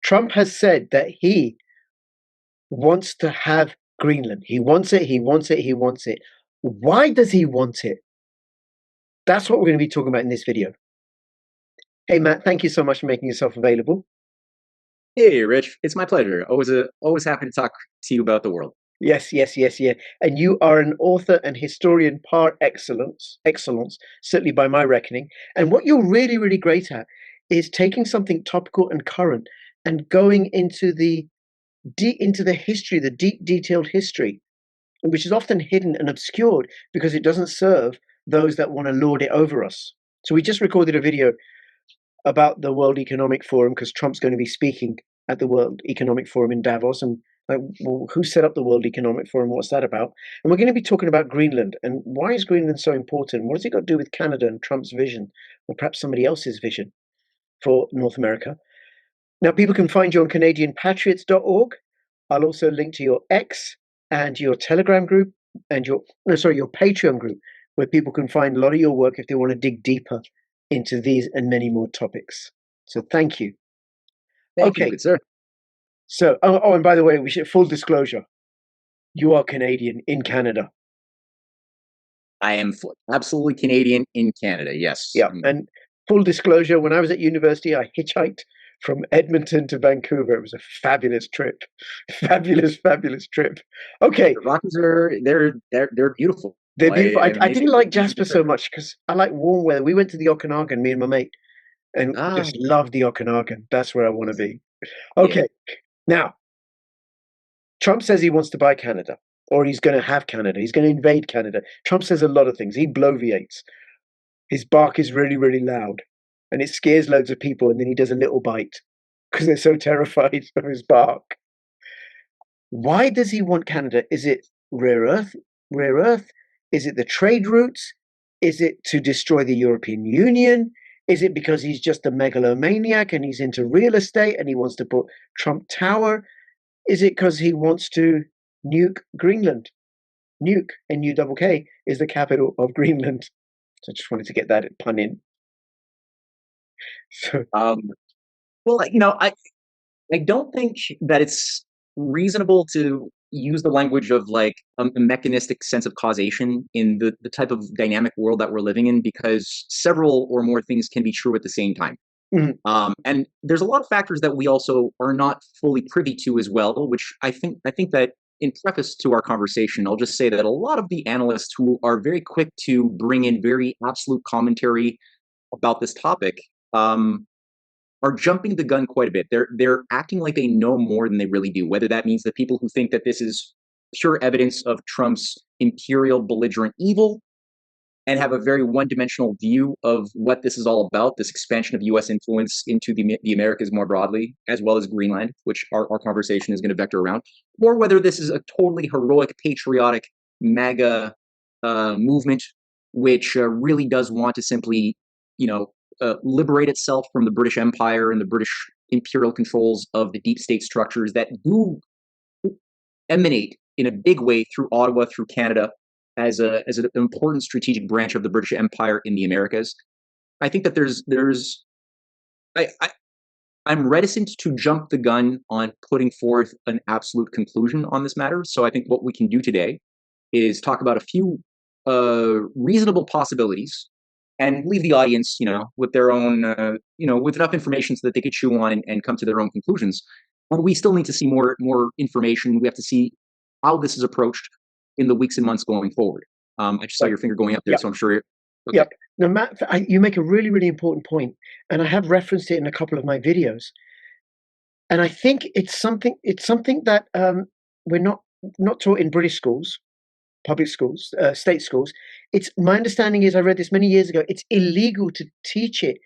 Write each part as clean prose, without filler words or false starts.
Trump has said that he wants to have Greenland. He wants it, he wants it, he wants it. Why does he want it? That's what we're going to be talking about in this video. Hey, Matt, thank you so much for making yourself available. Hey, Rich, it's my pleasure. Always happy to talk to you about the world. Yes. And you are an author and historian par excellence, certainly by my reckoning. And what you're really, really great at is taking something topical and current and going into the history, the deep, detailed history, which is often hidden and obscured because it doesn't serve those that want to lord it over us. So we just recorded a video about the World Economic Forum because Trump's going to be speaking at the World Economic Forum in Davos. And like, well, who set up the World Economic Forum? What's that about? And we're going to be talking about Greenland and why is Greenland so important? What has it got to do with Canada and Trump's vision, or perhaps somebody else's vision for North America? Now, people can find you on CanadianPatriots.org. I'll also link to your X and your Telegram group and your Patreon group, where people can find a lot of your work if they want to dig deeper into these and many more topics. So thank you. Thank you, good sir. So, and by the way, we should full disclosure. You are Canadian in Canada. I am absolutely Canadian in Canada, yes. Yeah, and full disclosure, when I was at university, I hitchhiked from Edmonton to Vancouver. It was a fabulous trip. Fabulous trip. Okay. The Rockies they're beautiful. They're beautiful. I didn't like Jasper so much because I like warm weather. We went to the Okanagan, me and my mate, and just loved the Okanagan. That's where I want to be. Okay. Yeah. Now, Trump says he wants to buy Canada, or he's going to have Canada. He's going to invade Canada. Trump says a lot of things. He bloviates. His bark is really, really loud, and it scares loads of people, and then he does a little bite because they're so terrified of his bark. Why does he want Canada? Is it rare earth? Is it the trade routes? Is it to destroy the European Union? Is it because he's just a megalomaniac and he's into real estate and he wants to put Trump Tower? Is it because he wants to nuke Greenland? Nuke, N-U-K-K, is the capital of Greenland. So I just wanted to get that pun in. So, well, I don't think that it's reasonable to use the language of like a mechanistic sense of causation in the type of dynamic world that we're living in, because several or more things can be true at the same time. Mm-hmm. And there's a lot of factors that we also are not fully privy to as well, which I think that in preface to our conversation, I'll just say that a lot of the analysts who are very quick to bring in very absolute commentary about this topic are jumping the gun quite a bit. They're acting like they know more than they really do, whether that means the people who think that this is pure evidence of Trump's imperial belligerent evil and have a very one-dimensional view of what this is all about, this expansion of U.S. influence into the Americas more broadly, as well as Greenland, which our conversation is going to vector around, or whether this is a totally heroic, patriotic MAGA movement, which really does want to simply, liberate itself from the British Empire and the British imperial controls of the deep state structures that do emanate in a big way through Ottawa, through Canada, as an important strategic branch of the British Empire in the Americas. I think that I'm reticent to jump the gun on putting forth an absolute conclusion on this matter. So I think what we can do today is talk about a few reasonable possibilities and leave the audience, with their own, with enough information so that they could chew on and come to their own conclusions. But we still need to see more information. We have to see how this is approached in the weeks and months going forward. I just saw your finger going up there, so I'm sure. Okay. Yeah. Now, Matt, you make a really, really important point, and I have referenced it in a couple of my videos. And I think it's something that we're not taught in British schools. Public schools, state schools. It's my understanding is I read this many years ago. It's illegal to teach it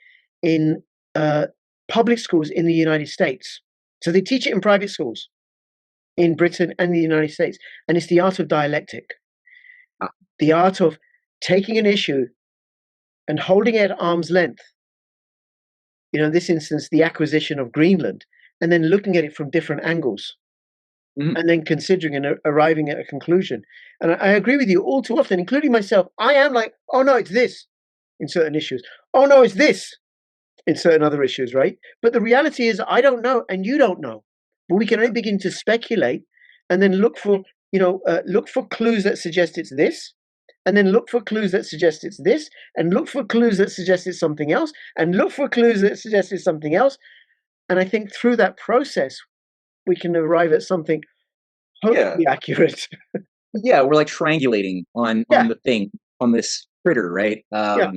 in public schools in the United States. So they teach it in private schools in Britain and the United States, and it's the art of dialectic, the art of taking an issue and holding it at arm's length. In this instance, the acquisition of Greenland, and then looking at it from different angles. Mm-hmm. And then considering and arriving at a conclusion. And I agree with you all too often, including myself. I am like, oh no, it's this in certain issues. Oh no, it's this. in certain other issues, right? But the reality is, I don't know, and you don't know. But we can only begin to speculate, and then look for clues that suggest it's this, and then look for clues that suggest it's this, and look for clues that suggest it's something else, and look for clues that suggest it's something else. And I think through that process, we can arrive at something Yeah. hopefully accurate. Yeah, we're like triangulating on Yeah, the thing, on this critter, right? yeah.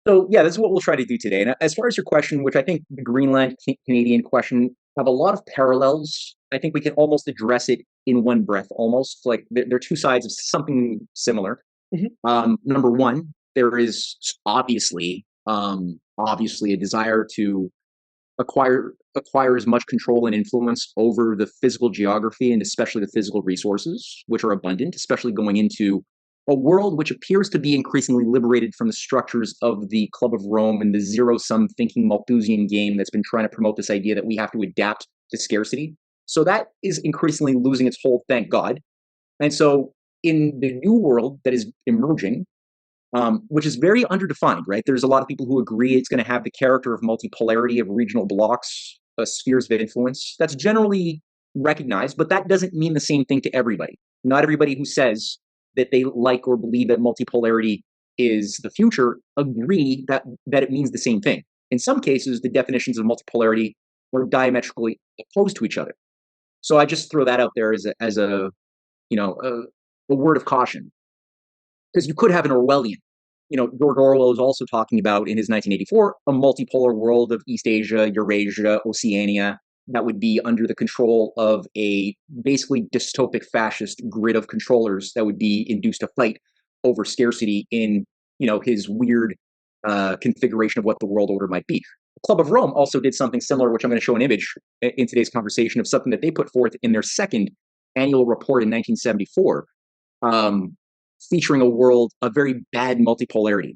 So yeah, that's what we'll try to do today. And as far as your question, which I think the Greenland Canadian question have a lot of parallels, I think we can almost address it in one breath, almost like they're two sides of something similar. Mhm. Number one, there is obviously a desire to acquire as much control and influence over the physical geography and especially the physical resources, which are abundant, especially going into a world which appears to be increasingly liberated from the structures of the Club of Rome and the zero-sum thinking Malthusian game that's been trying to promote this idea that we have to adapt to scarcity. So that is increasingly losing its hold, thank God. And so in the new world that is emerging, which is very underdefined, right? There's a lot of people who agree it's going to have the character of multipolarity, of regional blocks, spheres of influence. That's generally recognized, but that doesn't mean the same thing to everybody. Not everybody who says that they like or believe that multipolarity is the future agree that it means the same thing. In some cases, the definitions of multipolarity are diametrically opposed to each other. So I just throw that out there as a a word of caution, because you could have an Orwellian. George Orwell is also talking about in his 1984 a multipolar world of East Asia, Eurasia, Oceania that would be under the control of a basically dystopic fascist grid of controllers that would be induced to fight over scarcity in his weird configuration of what the world order might be. The Club of Rome also did something similar, which I'm going to show an image in today's conversation of something that they put forth in their second annual report in 1974. Featuring a very bad multipolarity.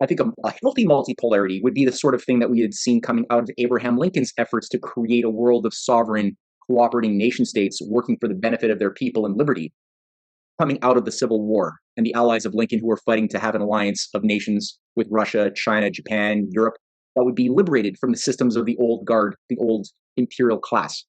I think a healthy multipolarity would be the sort of thing that we had seen coming out of Abraham Lincoln's efforts to create a world of sovereign, cooperating nation states working for the benefit of their people and liberty, coming out of the Civil War and the allies of Lincoln who were fighting to have an alliance of nations with Russia, China, Japan, Europe, that would be liberated from the systems of the old guard, the old imperial class,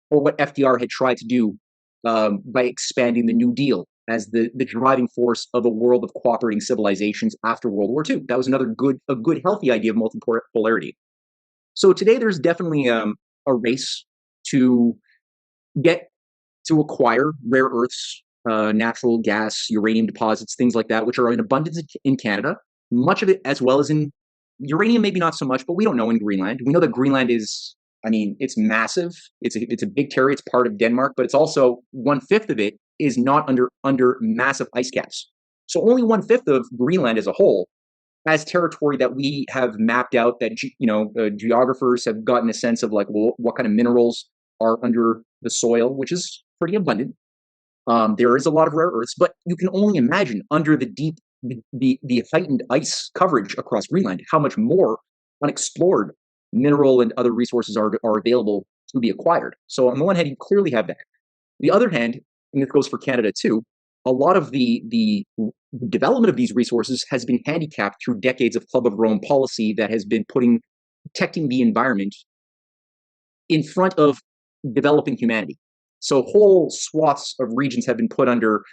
or what FDR had tried to do by expanding the New Deal as the driving force of a world of cooperating civilizations after World War II. That was another a good, healthy idea of multipolarity. So today there's definitely a race to acquire rare earths, natural gas, uranium deposits, things like that, which are in abundance in Canada. Much of it, as well as in uranium, maybe not so much, but we don't know in Greenland. We know that Greenland is, it's massive. It's a big territory. It's part of Denmark, but it's also 1/5 of it is not under massive ice caps. So only 1/5 of Greenland as a whole has territory that we have mapped out, that geographers have gotten a sense of, like, well, what kind of minerals are under the soil, which is pretty abundant. There is a lot of rare earths, but you can only imagine under the deep, the heightened ice coverage across Greenland, how much more unexplored mineral and other resources are available to be acquired. So on the one hand, you clearly have that. The other hand, and this goes for Canada too, a lot of the development of these resources has been handicapped through decades of Club of Rome policy that has been protecting the environment in front of developing humanity. So whole swaths of regions have been put under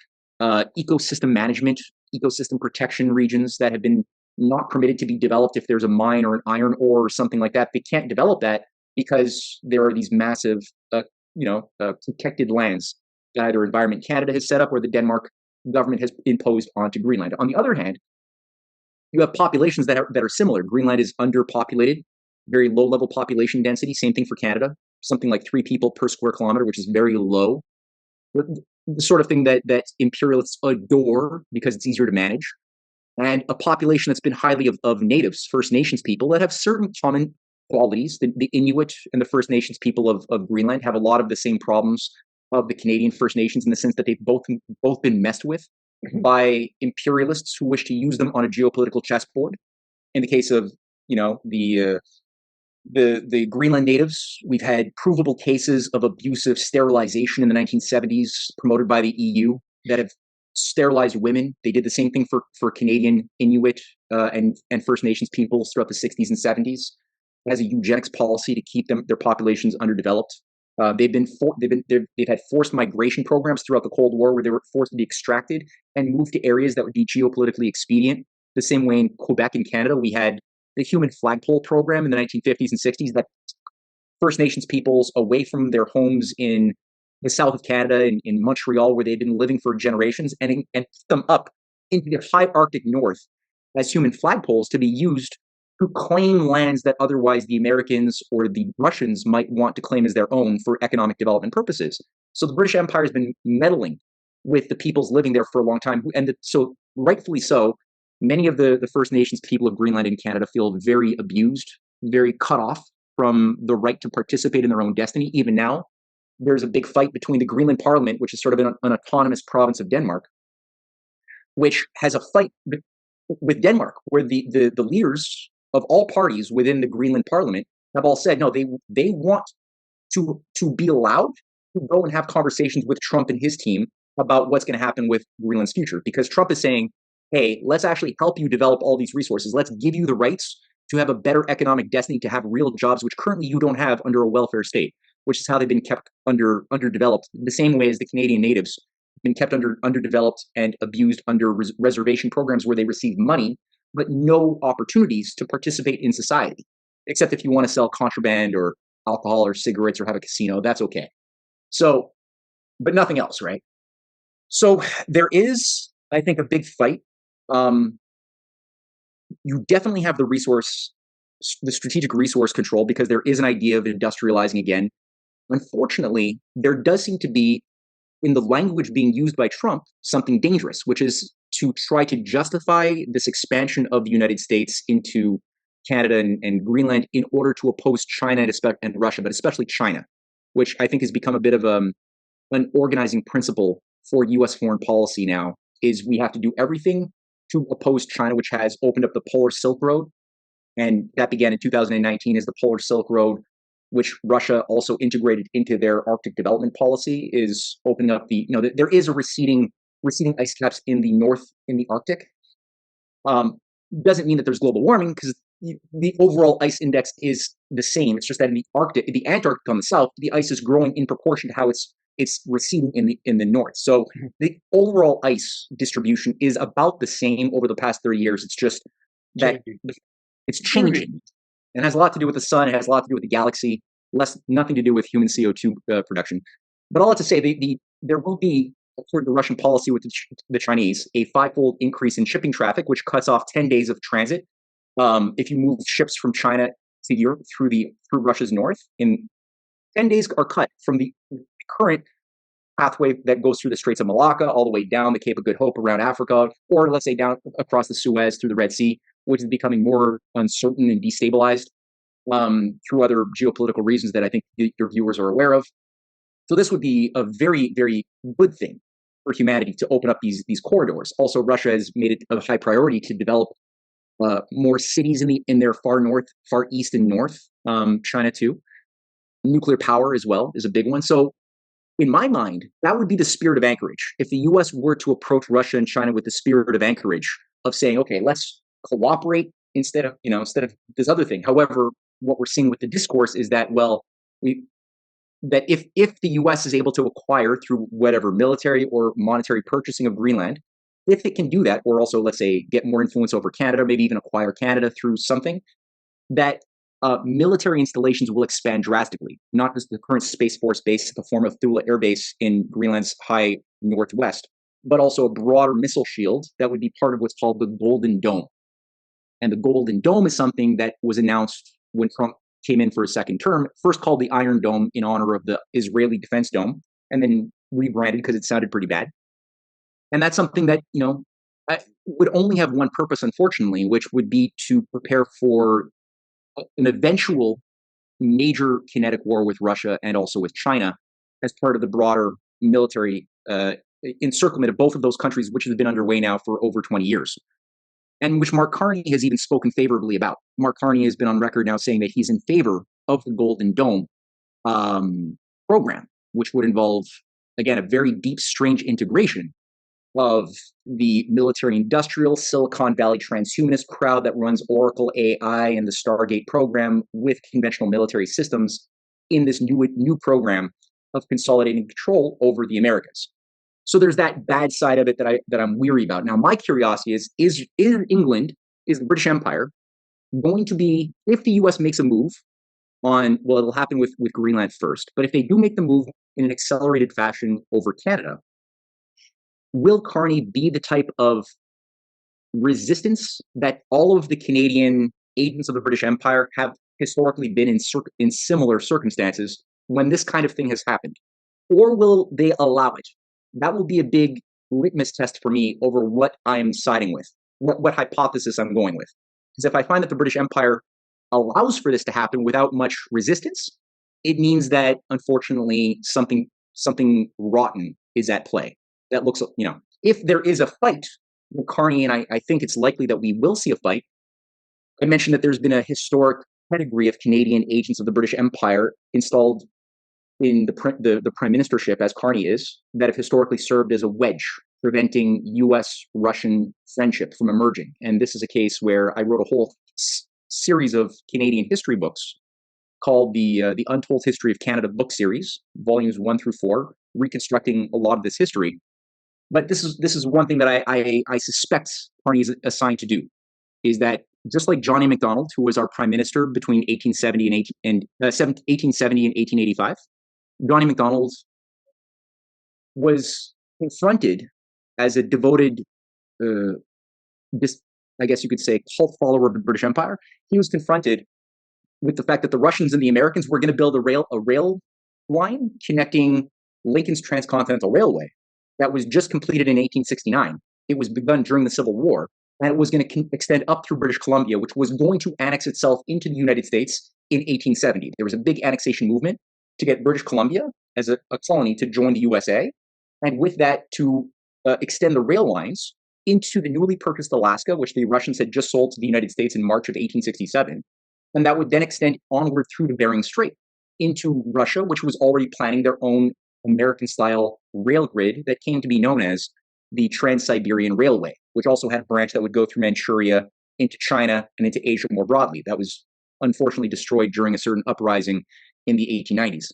ecosystem management, ecosystem protection regions that have been not permitted to be developed. If there's a mine or an iron ore or something like that, they can't develop that because there are these massive, protected lands that either Environment Canada has set up or the Denmark government has imposed onto Greenland. On the other hand, you have populations that are similar. Greenland is underpopulated, very low level population density. Same thing for Canada, something like 3 people per square kilometer, which is very low. The sort of thing that imperialists adore because it's easier to manage. And a population that's been highly of natives, First Nations people that have certain common qualities. The Inuit and the First Nations people of Greenland have a lot of the same problems of the Canadian First Nations, in the sense that they've both been messed with by imperialists who wish to use them on a geopolitical chessboard. In the case of the Greenland natives, we've had provable cases of abusive sterilization in the 1970s promoted by the EU that have sterilized women. They did the same thing for Canadian Inuit and First Nations peoples throughout the 60s and 70s. It has a eugenics policy to keep their populations underdeveloped. They've had forced migration programs throughout the Cold War where they were forced to be extracted and moved to areas that would be geopolitically expedient. The same way in Quebec and Canada, we had the human flagpole program in the 1950s and 60s that First Nations peoples away from their homes in the south of Canada, in Montreal, where they'd been living for generations, and put them up into the high Arctic north as human flagpoles to be used to claim lands that otherwise the Americans or the Russians might want to claim as their own for economic development purposes. So the British Empire has been meddling with the peoples living there for a long time, and so rightfully so, many of the First Nations people of Greenland and Canada feel very abused, very cut off from the right to participate in their own destiny. Even now, there's a big fight between the Greenland Parliament, which is sort of an autonomous province of Denmark, which has a fight with Denmark, where the leaders of all parties within the Greenland Parliament have all said, no, they want to be allowed to go and have conversations with Trump and his team about what's going to happen with Greenland's future. Because Trump is saying, hey, let's actually help you develop all these resources. Let's give you the rights to have a better economic destiny, to have real jobs, which currently you don't have under a welfare state, which is how they've been kept underdeveloped, the same way as the Canadian natives have been kept underdeveloped and abused under reservation programs where they receive money, but no opportunities to participate in society, except if you want to sell contraband or alcohol or cigarettes or have a casino, that's okay. So, but nothing else, right? So there is, I think, a big fight. You definitely have the strategic resource control, because there is an idea of industrializing again. Unfortunately, there does seem to be, in the language being used by Trump, something dangerous, which is to try to justify this expansion of the United States into Canada and Greenland in order to oppose China and Russia, but especially China, which I think has become a bit of an organizing principle for U.S. foreign policy now, is we have to do everything to oppose China, which has opened up the Polar Silk Road. And that began in 2019 as the Polar Silk Road, which Russia also integrated into their Arctic development policy, is opening up there is a receding ice caps in the Arctic. Doesn't mean that there's global warming, because the overall ice index is the same. It's just that in the Antarctic on the south, the ice is growing in proportion to how it's receding in the north. So the overall ice distribution is about the same over the past 30 years. It's just that it's changing. It has a lot to do with the sun. It has a lot to do with the galaxy. Nothing to do with human CO2 production. But all that to say, there will be, according to Russian policy with the Chinese, a 5-fold increase in shipping traffic, which cuts off 10 days of transit. If you move ships from China to Europe through Russia's north, in 10 days are cut from the current pathway that goes through the Straits of Malacca all the way down the Cape of Good Hope around Africa, or let's say down across the Suez through the Red Sea, which is becoming more uncertain and destabilized through other geopolitical reasons that I think your viewers are aware of. So this would be a very, very good thing for humanity to open up these corridors. Also, Russia has made it a high priority to develop more cities in their far north, far east and north. China too. Nuclear power as well is a big one. So in my mind, that would be the spirit of Anchorage. If the U.S. were to approach Russia and China with the spirit of Anchorage, of saying, okay, let's cooperate instead of this other thing. However, what we're seeing with the discourse is that, if the U.S. is able to acquire through whatever military or monetary purchasing of Greenland, if it can do that, or also, let's say, get more influence over Canada, maybe even acquire Canada through something, that military installations will expand drastically. Not just the current Space Force base, the form of Thule Air Base in Greenland's high northwest, but also a broader missile shield that would be part of what's called the Golden Dome. And the Golden Dome is something that was announced when Trump came in for a second term, first called the Iron Dome in honor of the Israeli Defense Dome, and then rebranded because it sounded pretty bad. And that's something that, would only have one purpose, unfortunately, which would be to prepare for an eventual major kinetic war with Russia and also with China as part of the broader military encirclement of both of those countries, which has been underway now for over 20 years. And which Mark Carney has even spoken favorably about. Mark Carney has been on record now saying that he's in favor of the Golden Dome program, which would involve, again, a very deep, strange integration of the military industrial Silicon Valley transhumanist crowd that runs Oracle AI and the Stargate program with conventional military systems in this new program of consolidating control over the Americas. So there's that bad side of it that I'm weary about. Now, my curiosity is England, is the British Empire going to be, if the US makes a move on, well, it'll happen with Greenland first, but if they do make the move in an accelerated fashion over Canada, will Carney be the type of resistance that all of the Canadian agents of the British Empire have historically been in similar circumstances when this kind of thing has happened? Or will they allow it? That will be a big litmus test for me over what I'm siding with, what hypothesis I'm going with. Because if I find that the British Empire allows for this to happen without much resistance, it means that unfortunately something rotten is at play. That looks, if there is a fight with Carney, and I think it's likely that we will see a fight. I mentioned that there's been a historic pedigree of Canadian agents of the British Empire installed in the prime ministership, as Carney is, that have historically served as a wedge preventing U.S.-Russian friendship from emerging. And this is a case where I wrote a whole series of Canadian history books called the Untold History of Canada book series, volumes 1 through 4, reconstructing a lot of this history. But this is one thing that I suspect Carney is assigned to do, is that just like John A. Macdonald, who was our prime minister between 1870 and 1885, John A. Macdonald was confronted as a devoted, I guess you could say, cult follower of the British Empire. He was confronted with the fact that the Russians and the Americans were going to build a rail line connecting Lincoln's Transcontinental Railway that was just completed in 1869. It was begun during the Civil War, and it was going to extend up through British Columbia, which was going to annex itself into the United States in 1870. There was a big annexation movement to get British Columbia as a colony to join the USA, and with that to extend the rail lines into the newly purchased Alaska, which the Russians had just sold to the United States in March of 1867. And that would then extend onward through the Bering Strait into Russia, which was already planning their own American-style rail grid that came to be known as the Trans-Siberian Railway, which also had a branch that would go through Manchuria into China and into Asia more broadly. That was unfortunately destroyed during a certain uprising in the 1890s.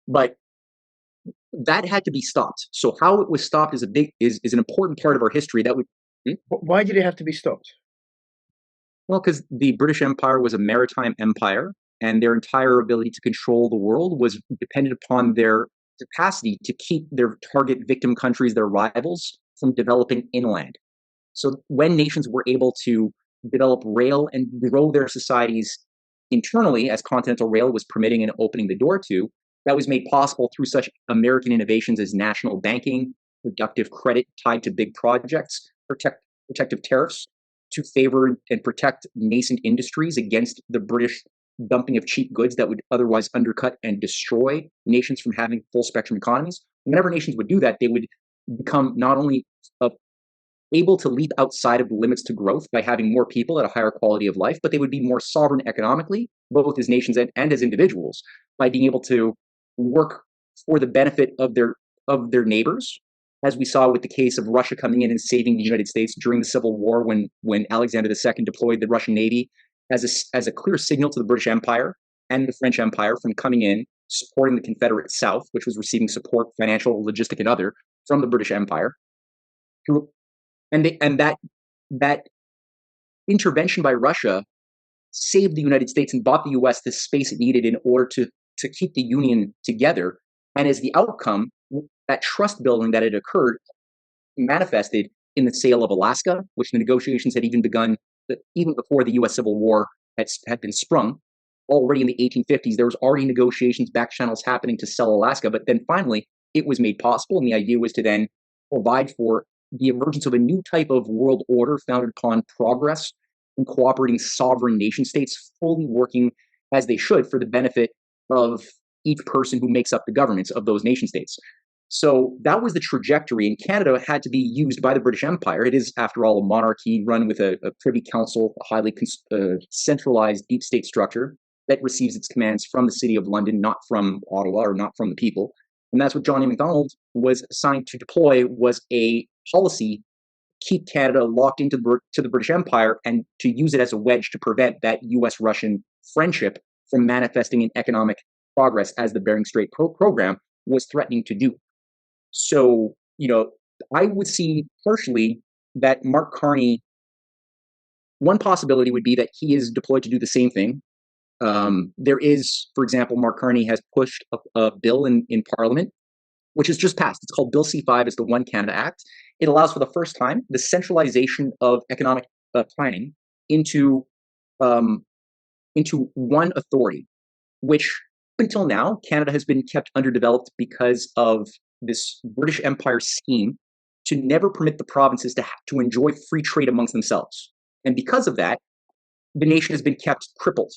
But that had to be stopped. So how it was stopped is an important part of our history. That would. Why did it have to be stopped? Well, because the British Empire was a maritime empire, and their entire ability to control the world was dependent upon their capacity to keep their target victim countries, their rivals, from developing inland. So when nations were able to develop rail and grow their societies internally, as Continental Rail was permitting and opening the door to, that was made possible through such American innovations as national banking, productive credit tied to big projects, protective tariffs to favor and protect nascent industries against the British dumping of cheap goods that would otherwise undercut and destroy nations from having full spectrum economies. Whenever nations would do that, they would become not only able to leap outside of the limits to growth by having more people at a higher quality of life, but they would be more sovereign economically, both as nations and as individuals, by being able to work for the benefit of their neighbors, as we saw with the case of Russia coming in and saving the United States during the Civil War when Alexander II deployed the Russian Navy as a clear signal to the British Empire and the French Empire from coming in, supporting the Confederate South, which was receiving support, financial, logistic, and other, from the British Empire. And that intervention by Russia saved the United States and bought the U.S. the space it needed in order to keep the Union together. And as the outcome, that trust building that had occurred manifested in the sale of Alaska, which the negotiations had even begun even before the U.S. Civil War had been sprung. Already in the 1850s, there was already negotiations, back channels happening to sell Alaska. But then finally, it was made possible. And the idea was to then provide for the emergence of a new type of world order founded upon progress and cooperating sovereign nation states fully working as they should for the benefit of each person who makes up the governments of those nation states. So that was the trajectory, and Canada had to be used by the British Empire. It is, after all, a monarchy run with a privy council, a highly centralized deep state structure that receives its commands from the city of London, not from Ottawa or not from the people. And that's what John A. Macdonald was assigned to deploy, was a policy keep Canada locked into the British Empire and to use it as a wedge to prevent that U.S.-Russian friendship from manifesting in economic progress as the Bering Strait program was threatening to do. So, I would see partially that Mark Carney, one possibility would be that he is deployed to do the same thing. There is, for example, Mark Carney has pushed a bill in Parliament, which has just passed. It's called Bill C5. It's the One Canada Act. It allows for the first time the centralization of economic planning into one authority, which until now Canada has been kept underdeveloped because of this British Empire scheme to never permit the provinces to enjoy free trade amongst themselves. And because of that, the nation has been kept crippled.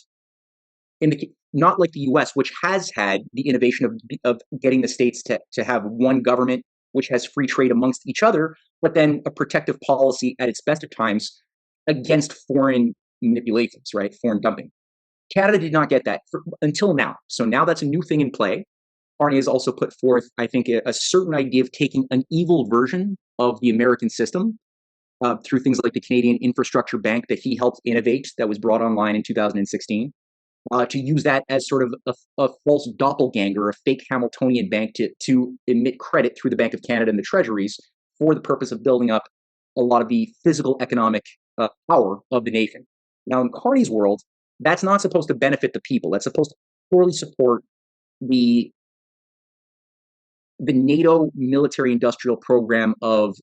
Not like the US, which has had the innovation of getting the states to have one government, which has free trade amongst each other, but then a protective policy at its best of times against foreign manipulations, right? Foreign dumping. Canada did not get that until now. So now that's a new thing in play. Carney has also put forth, I think, a certain idea of taking an evil version of the American system through things like the Canadian Infrastructure Bank that he helped innovate, that was brought online in 2016. To use that as sort of a false doppelganger, a fake Hamiltonian bank to emit credit through the Bank of Canada and the treasuries for the purpose of building up a lot of the physical economic power of the nation. Now, in Carney's world, that's not supposed to benefit the people. That's supposed to poorly support the NATO military-industrial program of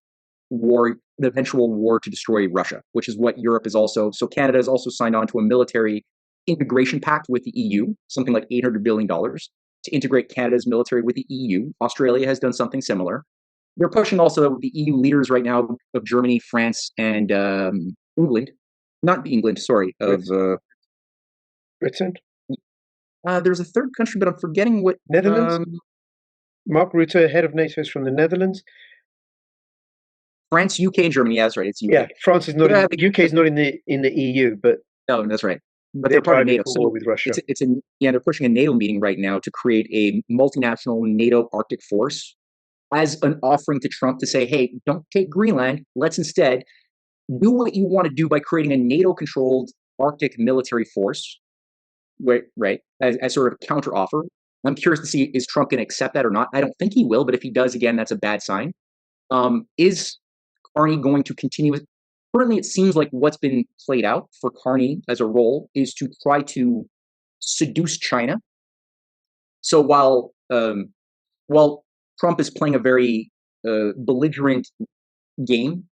war, the eventual war to destroy Russia, which is what Europe is also. So Canada has also signed on to a military integration pact with the EU, something like $800 billion to integrate Canada's military with the EU. Australia has done something similar. They're pushing also the EU leaders right now of Germany, France, and England. Not England, sorry, of Britain. There's a third country, but I'm forgetting what. Netherlands. Mark Rutte, head of NATO, is from the Netherlands. France, UK, and Germany. Yeah, that's right. It's UK. Yeah, France is not. UK is not in the EU, but no, that's right. But they're part of NATO. So with Russia. They're pushing a NATO meeting right now to create a multinational NATO Arctic force as an offering to Trump to say, hey, don't take Greenland. Let's instead do what you want to do by creating a NATO-controlled Arctic military force, right? As sort of a counteroffer. I'm curious to see, is Trump going to accept that or not? I don't think he will, but if he does, again, that's a bad sign. Is Carney going to continue with? Currently, it seems like what's been played out for Carney as a role is to try to seduce China. So while Trump is playing a very belligerent game,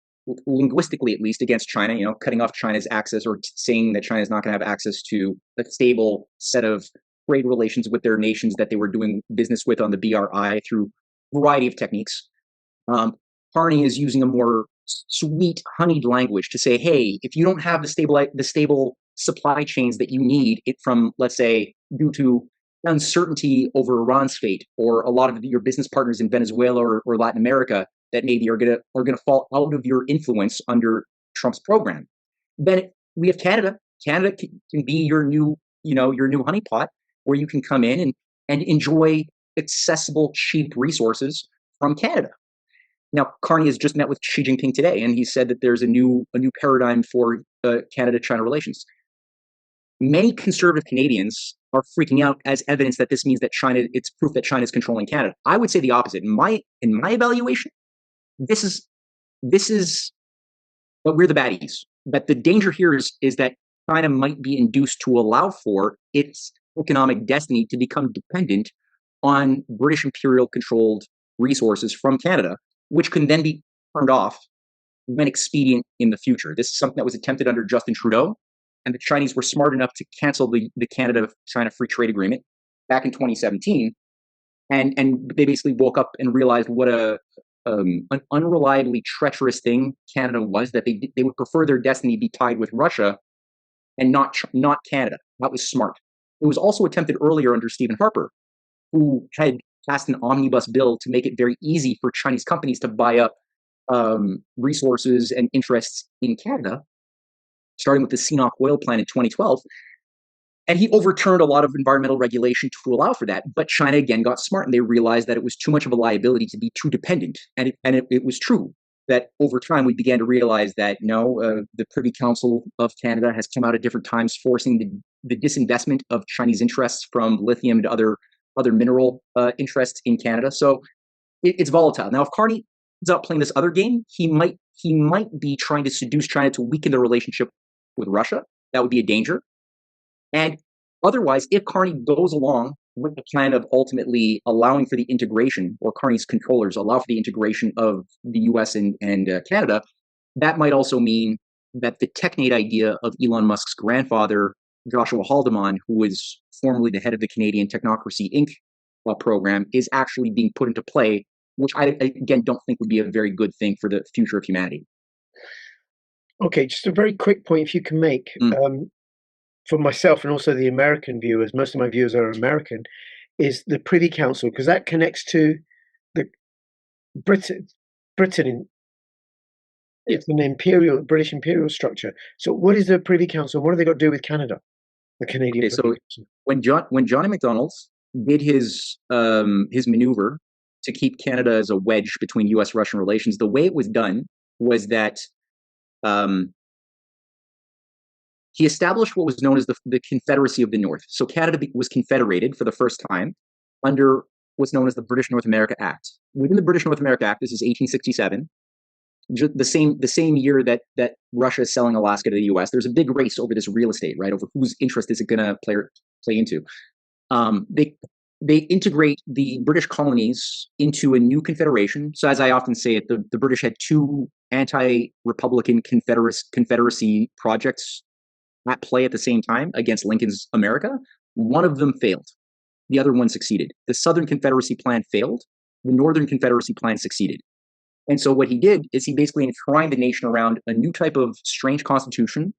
linguistically at least, against China, cutting off China's access or saying that China is not going to have access to a stable set of trade relations with their nations that they were doing business with on the BRI through a variety of techniques. Carney is using a more sweet, honeyed language to say, hey, if you don't have the stable supply chains that you need, from, let's say, due to uncertainty over Iran's fate, or a lot of your business partners in Venezuela or Latin America that maybe are gonna fall out of your influence under Trump's program, then we have Canada. Canada can be your new honeypot, where you can come in and enjoy accessible, cheap resources from Canada. Now, Carney has just met with Xi Jinping today, and he said that there's a new paradigm for Canada-China relations. Many conservative Canadians are freaking out as evidence that this means that it's proof that China is controlling Canada. I would say the opposite. In my evaluation, this is but we're the baddies. But the danger here is that China might be induced to allow for its economic destiny to become dependent on British imperial-controlled resources from Canada, which can then be turned off when expedient in the future. This is something that was attempted under Justin Trudeau, and the Chinese were smart enough to cancel the Canada-China Free Trade Agreement back in 2017, and they basically woke up and realized what an unreliably treacherous thing Canada was, that they would prefer their destiny be tied with Russia and not Canada. That was smart. It was also attempted earlier under Stephen Harper, who had passed an omnibus bill to make it very easy for Chinese companies to buy up resources and interests in Canada, starting with the CNOOC oil plant in 2012. And he overturned a lot of environmental regulation to allow for that. But China again got smart, and they realized that it was too much of a liability to be too dependent. And it was true that over time we began to realize that no, the Privy Council of Canada has come out at different times, forcing the disinvestment of Chinese interests from lithium to other mineral interests in Canada. So it's volatile. Now, if Carney is out playing this other game, he might be trying to seduce China to weaken the relationship with Russia. That would be a danger. And otherwise, if Carney goes along with the plan of ultimately allowing for the integration, or Carney's controllers allow for the integration of the US and Canada, that might also mean that the technate idea of Elon Musk's grandfather, Joshua Haldeman, who was formerly the head of the Canadian Technocracy Inc. Program, is actually being put into play, which I again don't think would be a very good thing for the future of humanity. Okay, just a very quick point if you can make. For myself and also the American viewers, most of my viewers are American, is the Privy Council, because that connects to the Britain. It's an British imperial structure. So what is the Privy Council? What do they got to do with Canada? The Canadian Okay, so Privy Council. when Johnny MacDonald did his maneuver to keep Canada as a wedge between U.S.-Russian relations, the way it was done was that he established what was known as the Confederacy of the North. So Canada was confederated for the first time under what's known as the British North America Act. Within the British North America Act, this is 1867, the same year that Russia is selling Alaska to the U.S. There's a big race over this real estate, right? Over whose interest is it going to play into. They integrate the British colonies into a new confederation. So as I often say it, the British had two anti-republican confederacy projects at play at the same time against Lincoln's America. One of them failed. The other one succeeded. The Southern Confederacy plan failed. The Northern Confederacy plan succeeded. And so what he did is he basically enshrined the nation around a new type of strange constitution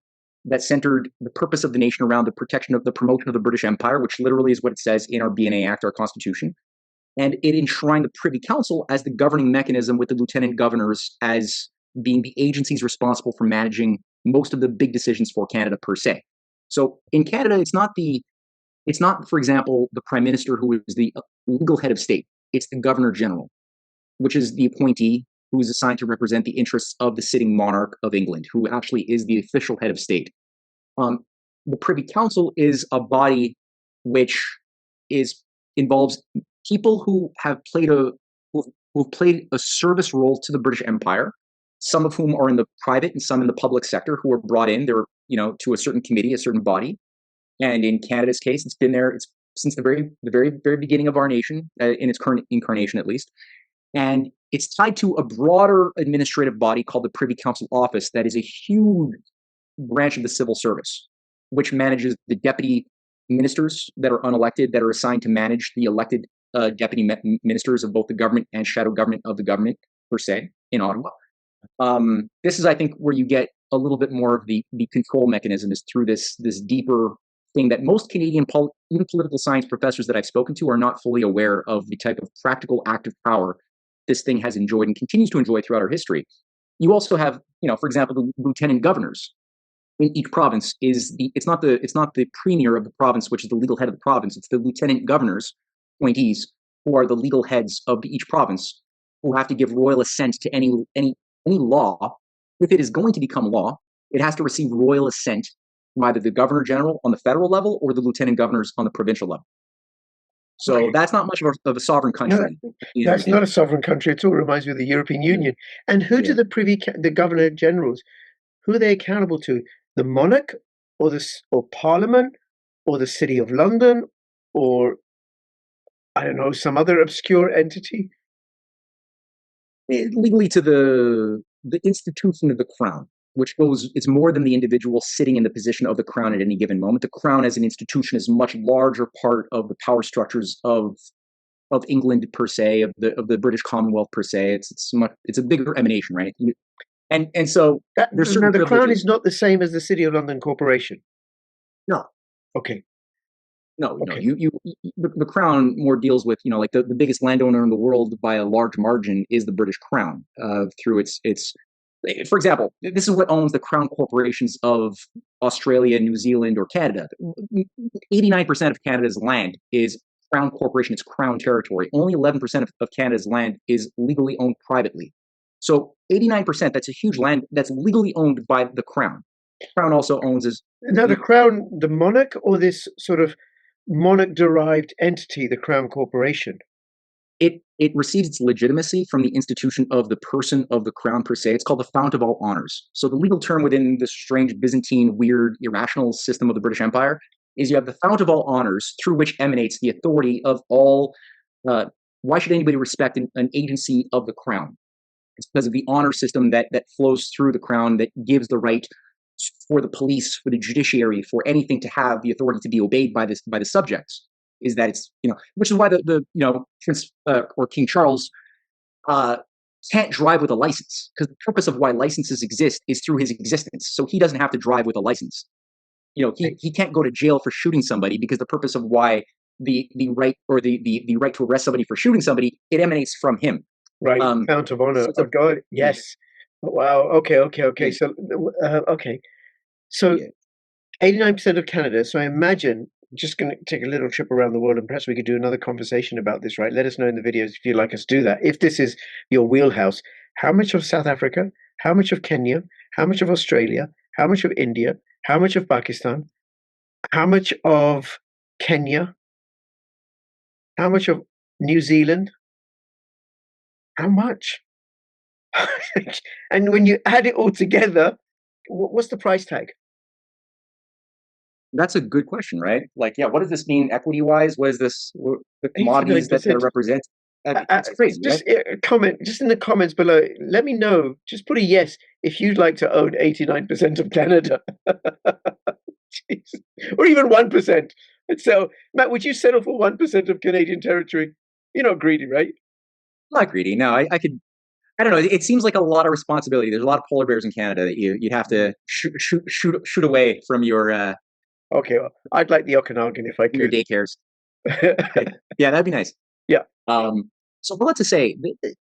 that centered the purpose of the nation around the protection of the promotion of the British Empire, which literally is what it says in our BNA Act, our constitution. And it enshrined the Privy Council as the governing mechanism, with the lieutenant governors as being the agencies responsible for managing most of the big decisions for Canada per se. So in Canada, it's not, for example, the prime minister who is the legal head of state. It's the governor general, which is the appointee who is assigned to represent the interests of the sitting monarch of England, who actually is the official head of state. The Privy Council is a body which involves people who have played a service role to the British Empire, some of whom are in the private and some in the public sector, who are brought in. They're to a certain committee, a certain body. And in Canada's case, it's been there since the very beginning of our nation, in its current incarnation at least. And it's tied to a broader administrative body called the Privy Council Office that is a huge branch of the civil service, which manages the deputy ministers that are unelected, that are assigned to manage the elected deputy ministers of both the government and shadow government of the government, per se, in Ottawa. This is, I think, where you get a little bit more of the control mechanism, is through this deeper thing that most Canadian even political science professors that I've spoken to are not fully aware of, the type of practical active power this thing has enjoyed and continues to enjoy throughout our history. You also have, for example, the lieutenant governors in each province. It's not the premier of the province, which is the legal head of the province. It's the lieutenant governors, appointees, who are the legal heads of each province, who have to give royal assent to any law. If it is going to become law, it has to receive royal assent from either the governor general on the federal level or the lieutenant governors on the provincial level. So that's not much of a sovereign country. No, that's not a sovereign country at all. It reminds me of the European Union. And who do the governor generals, who are they accountable to? The monarch, or Parliament, or the City of London, or I don't know, some other obscure entity? Legally to the institution of the crown, which it's more than the individual sitting in the position of the crown at any given moment. The crown as an institution is a much larger part of the power structures of England per se, of the British Commonwealth per se. It's a bigger emanation, right? And so there's certain the crown is not the same as the City of London Corporation. No. Okay. No, the crown more deals with, like the biggest landowner in the world by a large margin is the British Crown, through its For example, this is what owns the crown corporations of Australia, New Zealand, or Canada. 89% of Canada's land is crown corporation, it's crown territory. Only 11% of Canada's land is legally owned privately. So 89%, that's a huge land that's legally owned by the crown. The crown also owns is Now, the crown, the monarch, or this sort of monarch-derived entity, the crown corporation? it receives its legitimacy from the institution of the person of the crown per se. It's called the fount of all honors. So the legal term within this strange Byzantine, weird, irrational system of the British Empire is you have the fount of all honors through which emanates the authority of all. Why should anybody respect an agency of the crown? It's because of the honor system that flows through the crown that gives the right for the police, for the judiciary, for anything to have the authority to be obeyed by the subjects. Is that it's, which is why the Prince or King Charles can't drive with a license, because the purpose of why licenses exist is through his existence. So he doesn't have to drive with a license. He can't go to jail for shooting somebody, because the purpose of why the right or the right to arrest somebody for shooting somebody, it emanates from him. Right, fount of honor. Oh God, yes. Wow. Okay. So, okay. So, 89% of Canada. So I imagine. Just going to take a little trip around the world, and perhaps we could do another conversation about this, right? Let us know in the videos if you'd like us to do that. If this is your wheelhouse, how much of South Africa, how much of Kenya, how much of Australia, how much of India, how much of Pakistan, how much of Kenya, how much of New Zealand, how much? And when you add it all together, what's the price tag? That's a good question, right? Like, what does this mean equity-wise? What is this? The commodities that are represented? It's crazy, just right? Comment just in the comments below. Let me know. Just put a yes if you'd like to own 89% of Canada, or even 1%. And so, Matt, would you settle for 1% of Canadian territory? You're not greedy, right? I'm not greedy. No, I could. I don't know. It seems like a lot of responsibility. There's a lot of polar bears in Canada that you'd have to shoot away from your. Okay, well, I'd like the Okanagan if I could. Your daycares. Yeah, that'd be nice. Yeah. So what to say,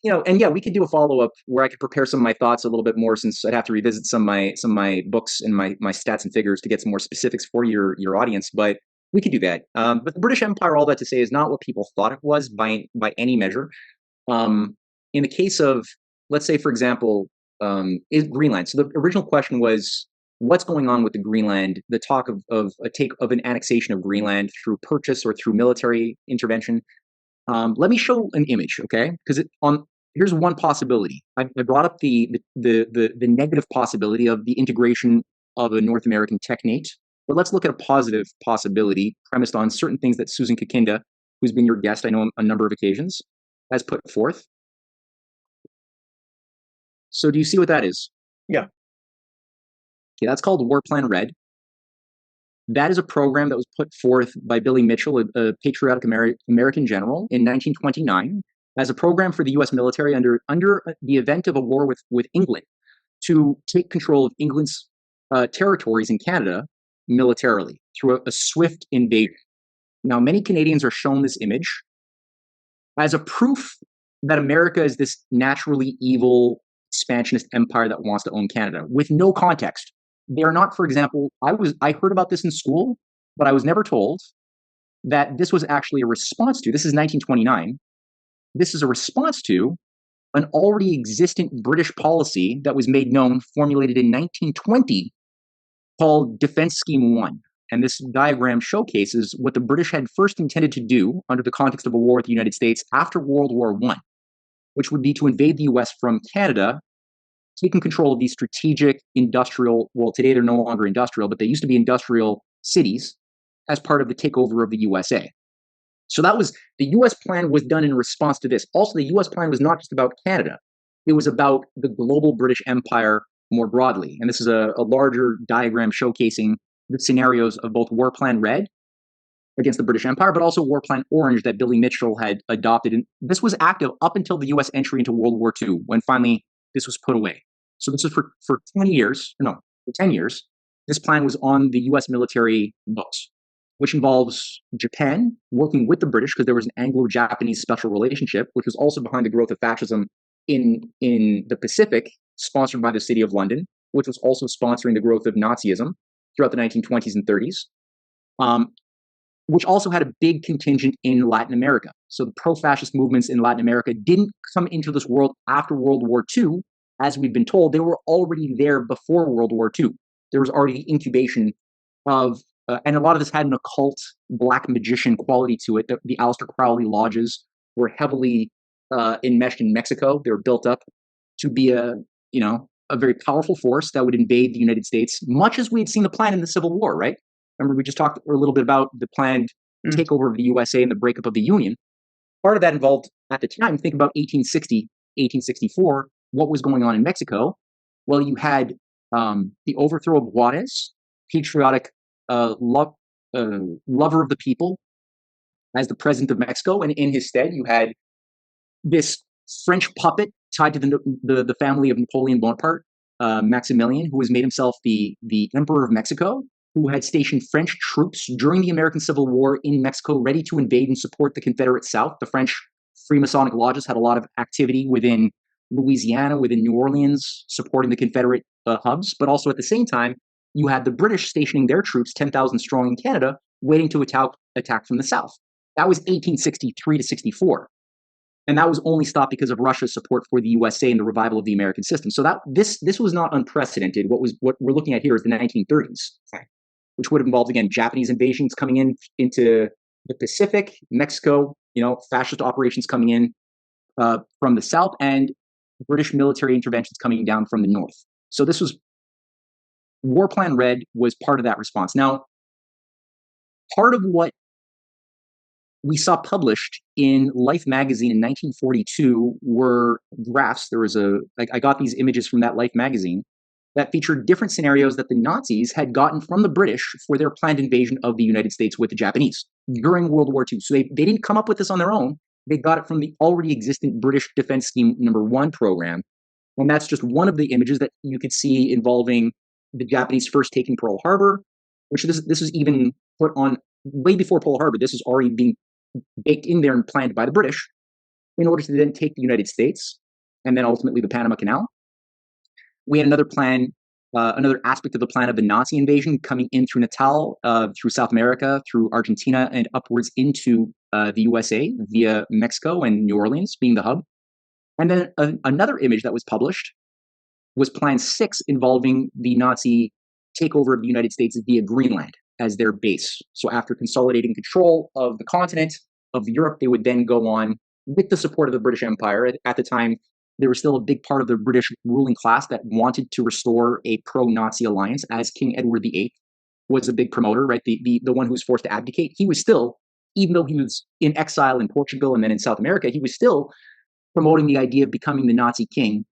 and we could do a follow-up where I could prepare some of my thoughts a little bit more, since I'd have to revisit some of my books and my stats and figures to get some more specifics for your audience. But we could do that. But the British Empire, all that to say, is not what people thought it was by any measure. In the case of, let's say, for example, is Greenland. So the original question was, what's going on with the Greenland? The talk of an annexation of Greenland through purchase or through military intervention. Let me show an image, okay? Because here's one possibility. I brought up the negative possibility of the integration of a North American technate, but let's look at a positive possibility premised on certain things that Susan Kakinda, who's been your guest, I know, on a number of occasions, has put forth. So do you see what that is? Yeah. Okay, that's called War Plan Red. That is a program that was put forth by Billy Mitchell, a patriotic American general, in 1929, as a program for the U.S. military under the event of a war with England, to take control of England's territories in Canada militarily through a swift invasion. Now, many Canadians are shown this image as a proof that America is this naturally evil expansionist empire that wants to own Canada, with no context. They are not, for example, I heard about this in school, but I was never told that this was actually a response to, this is 1929, this is a response to an already existent British policy that was made known, formulated in 1920, called Defense Scheme 1. And this diagram showcases what the British had first intended to do under the context of a war with the United States after World War I, which would be to invade the US from Canada, taking control of these strategic industrial, well, today they're no longer industrial, but they used to be industrial cities as part of the takeover of the USA. So that was, the US plan was done in response to this. Also, the US plan was not just about Canada. It was about the global British Empire more broadly. And this is a larger diagram showcasing the scenarios of both War Plan Red against the British Empire, but also War Plan Orange that Billy Mitchell had adopted. And this was active up until the US entry into World War II, when finally this was put away. So this was for 10 years. This plan was on the US military books, which involves Japan working with the British, because there was an Anglo-Japanese special relationship, which was also behind the growth of fascism in the Pacific sponsored by the City of London, which was also sponsoring the growth of Nazism throughout the 1920s and 30s, which also had a big contingent in Latin America. So the pro-fascist movements in Latin America didn't come into this world after World War II, as we've been told. They were already there before World War II. There was already incubation of, and a lot of this had an occult black magician quality to it. The Aleister Crowley lodges were heavily enmeshed in Mexico. They were built up to be a very powerful force that would invade the United States, much as we had seen the plan in the Civil War, right? Remember, we just talked a little bit about the planned takeover of the USA and the breakup of the Union. Part of that involved, at the time, think about 1860, 1864, what was going on in Mexico. Well, you had the overthrow of Juarez, patriotic lover of the people, as the president of Mexico, and in his stead, you had this French puppet tied to the family of Napoleon Bonaparte, Maximilian, who has made himself the Emperor of Mexico, who had stationed French troops during the American Civil War in Mexico, ready to invade and support the Confederate South. The French Freemasonic lodges had a lot of activity within Louisiana, within New Orleans, supporting the Confederate hubs. But also at the same time, you had the British stationing their troops, 10,000 strong in Canada, waiting to attack from the South. That was 1863 to 64. And that was only stopped because of Russia's support for the USA and the revival of the American system. So that this was not unprecedented. What we're looking at here is the 1930s, which would have involved, again, Japanese invasions coming into the Pacific, Mexico, fascist operations coming in from the south, and British military interventions coming down from the north. So this was War Plan Red was part of that response. Now, part of what we saw published in Life magazine in 1942 were graphs. I got these images from that Life magazine that featured different scenarios that the Nazis had gotten from the British for their planned invasion of the United States with the Japanese during World War II. So they didn't come up with this on their own. They got it from the already existent British Defense Scheme #1 program. And that's just one of the images that you could see involving the Japanese first taking Pearl Harbor, which this was even put on way before Pearl Harbor. This was already being baked in there and planned by the British in order to then take the United States and then ultimately the Panama Canal. We had another plan, another aspect of the plan of the Nazi invasion coming in through Natal, through South America, through Argentina, and upwards into the USA via Mexico and New Orleans being the hub. And then another image that was published was Plan 6 involving the Nazi takeover of the United States via Greenland as their base. So after consolidating control of the continent of Europe, they would then go on with the support of the British Empire. At the time, there was still a big part of the British ruling class that wanted to restore a pro-Nazi alliance, as King Edward VIII was a big promoter, right? The one who was forced to abdicate. He was still, even though he was in exile in Portugal and then in South America, he was still promoting the idea of becoming the Nazi king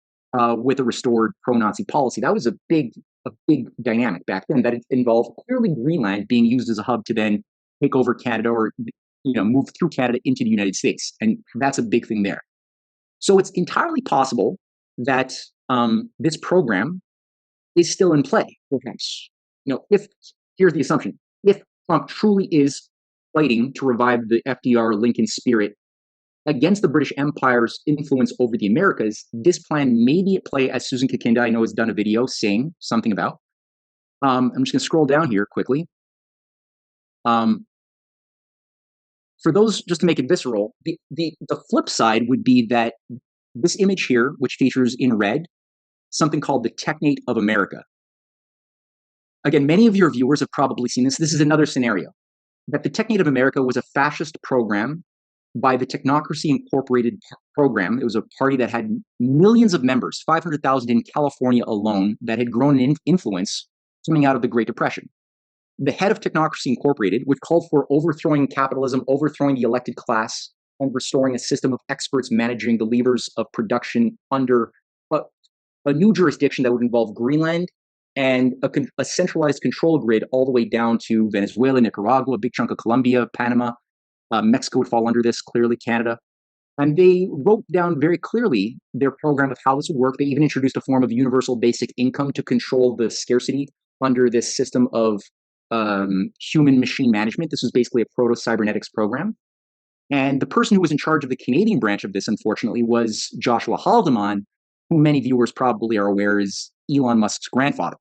with a restored pro-Nazi policy. That was a big dynamic back then that involved clearly Greenland being used as a hub to then take over Canada or move through Canada into the United States. And that's a big thing there. So it's entirely possible that this program is still in play, perhaps. Here's the assumption. If Trump truly is fighting to revive the FDR Lincoln spirit against the British Empire's influence over the Americas, this plan may be at play, as Susan Kakinda, I know, has done a video saying something about. I'm just going to scroll down here quickly. For those, just to make it visceral, the flip side would be that this image here, which features in red, something called the Technate of America. Again, many of your viewers have probably seen this. This is another scenario. That the Technate of America was a fascist program by the Technocracy Incorporated program. It was a party that had millions of members, 500,000 in California alone, that had grown in influence coming out of the Great Depression. The head of Technocracy Incorporated, which called for overthrowing capitalism, overthrowing the elected class, and restoring a system of experts managing the levers of production under a new jurisdiction that would involve Greenland and a centralized control grid all the way down to Venezuela, Nicaragua, a big chunk of Colombia, Panama. Mexico would fall under this, clearly Canada. And they wrote down very clearly their program of how this would work. They even introduced a form of universal basic income to control the scarcity under this system of human-machine management. This was basically a proto-cybernetics program. And the person who was in charge of the Canadian branch of this, unfortunately, was Joshua Haldeman, who many viewers probably are aware is Elon Musk's grandfather.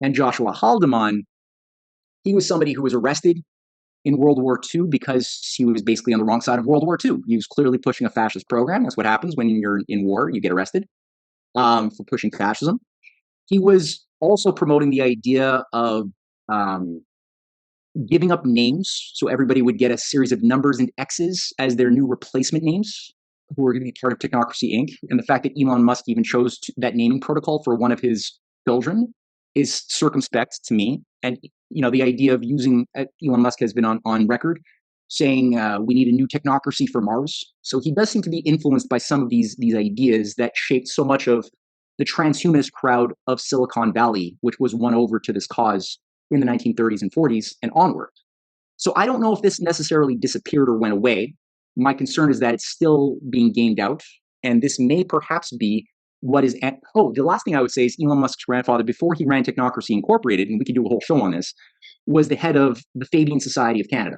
And Joshua Haldeman, he was somebody who was arrested in World War II because he was basically on the wrong side of World War II. He was clearly pushing a fascist program. That's what happens when you're in war, you get arrested for pushing fascism. He was also promoting the idea of um, giving up names, so everybody would get a series of numbers and X's as their new replacement names, who were going to be part of Technocracy Inc. And the fact that Elon Musk even chose that naming protocol for one of his children is circumspect to me. And the idea of using Elon Musk has been on record saying we need a new technocracy for Mars. So he does seem to be influenced by some of these ideas that shaped so much of the transhumanist crowd of Silicon Valley, which was won over to this cause in the 1930s and 40s and onward. So I don't know if this necessarily disappeared or went away. My concern is that it's still being gamed out, and this may perhaps be what is the last thing I would say is Elon Musk's grandfather, before he ran Technocracy Incorporated, and we could do a whole show on this, was the head of the Fabian Society of Canada.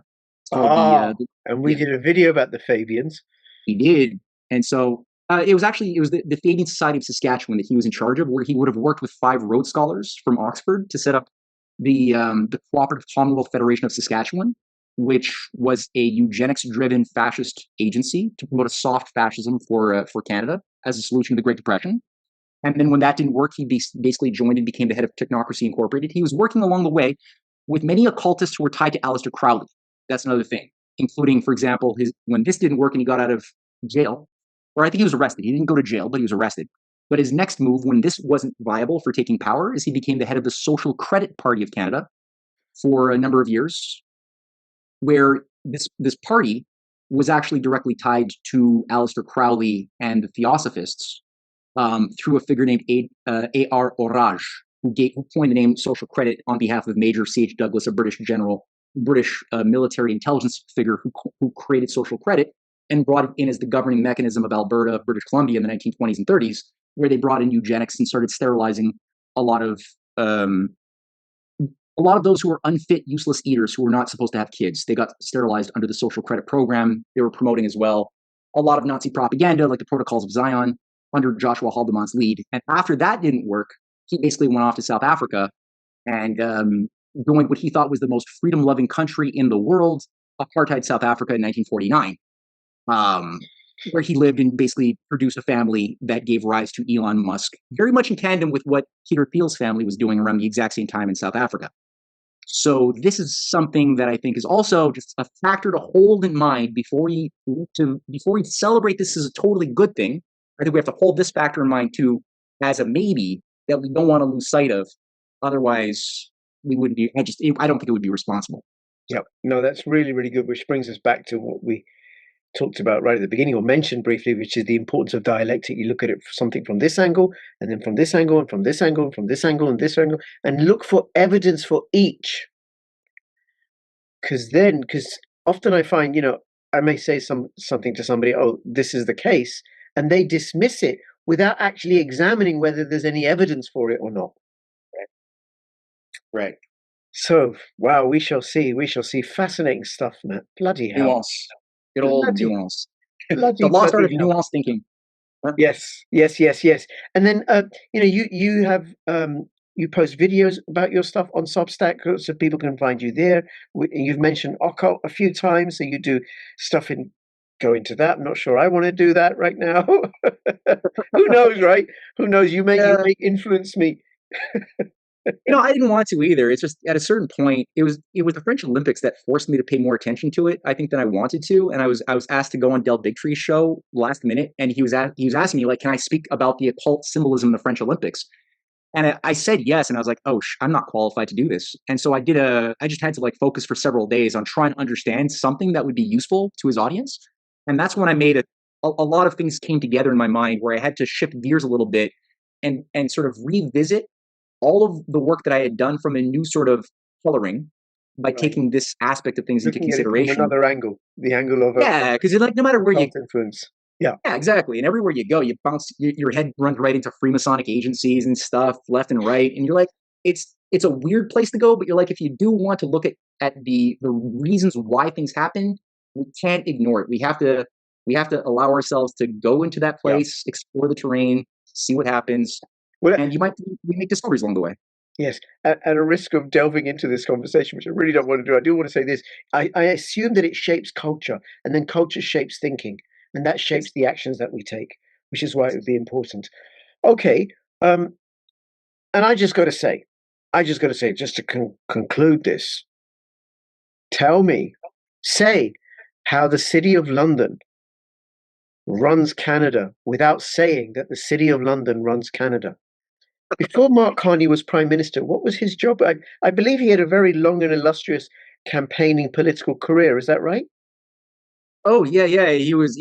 And we did a video about the Fabians. He did. And so it was the Fabian Society of Saskatchewan that he was in charge of, where he would have worked with 5 Rhodes Scholars from Oxford to set up the Cooperative Commonwealth Federation of Saskatchewan, which was a eugenics-driven fascist agency to promote a soft fascism for Canada as a solution to the Great Depression. And then when that didn't work, he basically joined and became the head of Technocracy Incorporated. He was working along the way with many occultists who were tied to Aleister Crowley. That's another thing, including, for example, when this didn't work and he got out of jail, or I think he was arrested. He didn't go to jail, but he was arrested. But his next move, when this wasn't viable for taking power, is he became the head of the Social Credit Party of Canada for a number of years, where this party was actually directly tied to Aleister Crowley and the Theosophists through a figure named A.R. Orage, who coined the name social credit on behalf of Major C.H. Douglas, a British general, British military intelligence figure who created social credit and brought it in as the governing mechanism of Alberta, British Columbia in the 1920s and 30s, where they brought in eugenics and started sterilizing a lot of those who were unfit, useless eaters who were not supposed to have kids. They got sterilized under the social credit program. They were promoting as well a lot of Nazi propaganda, like the Protocols of Zion, under Joshua Haldeman's lead. And after that didn't work, he basically went off to South Africa and joined what he thought was the most freedom-loving country in the world, apartheid South Africa in 1949, where he lived and basically produced a family that gave rise to Elon Musk, very much in tandem with what Peter Thiel's family was doing around the exact same time in South Africa. So this is something that I think is also just a factor to hold in mind before we celebrate this as a totally good thing. I think we have to hold this factor in mind too as a maybe that we don't want to lose sight of. Otherwise, we wouldn't be. I don't think it would be responsible. Yeah, no, that's really, really good. Which brings us back to what we talked about right at the beginning, or mentioned briefly, which is the importance of dialectic. You look at it something from this angle, and then from this angle, and from this angle, and from this angle, and this angle, and look for evidence for each. Because often I find, I may say something to somebody, oh, this is the case, and they dismiss it without actually examining whether there's any evidence for it or not. Right. So, wow, we shall see. We shall see. Fascinating stuff, Matt. Bloody hell. Nuance. Good old nuance. Bloody, the lost art of nuance thinking. Huh? Yes. And then, you have you post videos about your stuff on Substack, so people can find you there. You've mentioned occult a few times, so you do stuff go into that. I'm not sure I want to do that right now. Who knows, right? Who knows? You may influence me. I didn't want to either. It's just at a certain point, it was the French Olympics that forced me to pay more attention to it, I think, than I wanted to. And I was asked to go on Del Bigtree's show last minute, and he was asking me, like, can I speak about the occult symbolism of the French Olympics? And I said yes, and I was like, oh, I'm not qualified to do this. And so I just had to focus for several days on trying to understand something that would be useful to his audience. And that's when I made a lot of things came together in my mind, where I had to shift gears a little bit and sort of revisit all of the work that I had done from a new sort of coloring by taking this aspect of things into consideration. From another angle, the angle of because no matter where you influence. Yeah, exactly. And everywhere you go, you bounce, your head runs right into Freemasonic agencies and stuff left and right. And you're like, it's a weird place to go, but you're like, if you do want to look at the reasons why things happen, we can't ignore it. We have to allow ourselves to go into that place, explore the terrain, see what happens, Well, and you make discoveries along the way. yes, at a risk of delving into this conversation, which I really don't want to do, I do want to say this. I assume that it shapes culture, and then culture shapes thinking, and that Yes. shapes the actions that we take, which is why it would be important. Okay, um, and just to conclude this, tell me, say how the City of London runs Canada without saying that the City of London runs Canada. Before Mark Carney was Prime Minister, what was his job? I believe he had a very long and illustrious campaigning political career. Is that right? Oh yeah, yeah. He was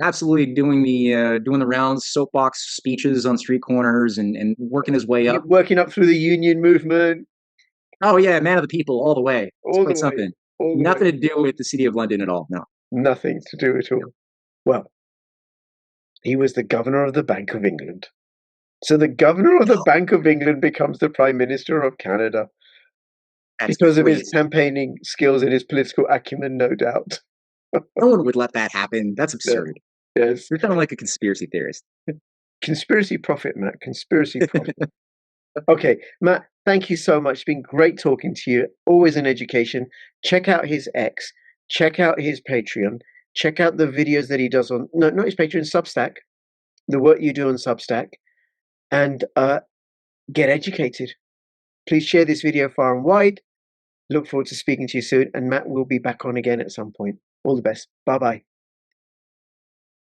absolutely doing the rounds, soapbox speeches on street corners, and working his way up. Working up through the union movement, Oh yeah, man of the people all the way. It's all the quite way, something. all the way. Nothing to do with the city of London at all. No. Nothing to do at No. all. Well, he was the governor of the Bank of England. So the governor of the Bank of England becomes the Prime Minister of Canada That's because of his crazy. campaigning skills and his political acumen, no doubt. No one would let that happen. That's Yeah. absurd. Yes. You're sounding like a conspiracy theorist. Conspiracy profit, Matt. Conspiracy profit. Okay, Matt, thank you so much. It's been great talking to you. Always an education. Check out his X. Check out his Patreon. Check out the videos that he does on, no, not his Patreon, Substack, the work you do on Substack, and get educated. Please share this video far and wide. Look forward to speaking to you soon. And Matt will be back on again at some point. All the best. Bye bye.